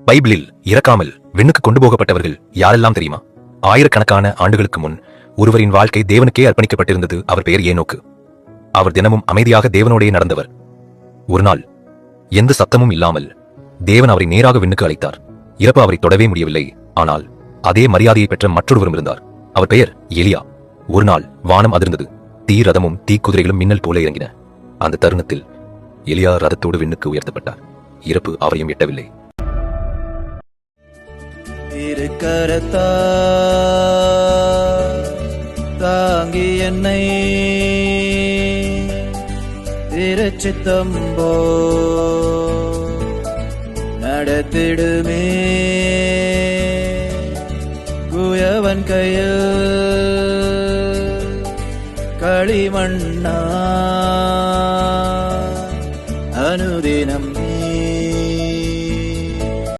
பைபிளில் இறக்காமல் விண்ணுக்கு கொண்டு போகப்பட்டவர்கள் யாரெல்லாம் தெரியுமா? ஆயிரக்கணக்கான ஆண்டுகளுக்கு முன் ஒருவரின் வாழ்க்கை தேவனுக்கே அர்ப்பணிக்கப்பட்டிருந்தது. அவர் பெயர் ஏனோக்கு. அவர் தினமும் அமைதியாக தேவனோடே நடந்தவர். ஒரு நாள் எந்த சத்தமும் இல்லாமல் தேவன் அவரை நேராக விண்ணுக்கு அழைத்தார். இறப்பு அவரை தொடவே முடியவில்லை. ஆனால் அதே மரியாதையை பெற்ற மற்றொருவரும் இருந்தார். அவர் பெயர் எலியா. ஒரு நாள் வானம் அதிர்ந்தது. தீ ரதமும் தீக்குதிரைகளும் மின்னல் போல இறங்கின. அந்த தருணத்தில் எலியா ரதத்தோடு விண்ணுக்கு உயர்த்தப்பட்டார். இறப்பு அவரையும் எட்டவில்லை. தாங்கி என்னை திருச்சித்தம்போ நடத்திடுமே குயவன் கையில் களிமண்ணா அனுதினம்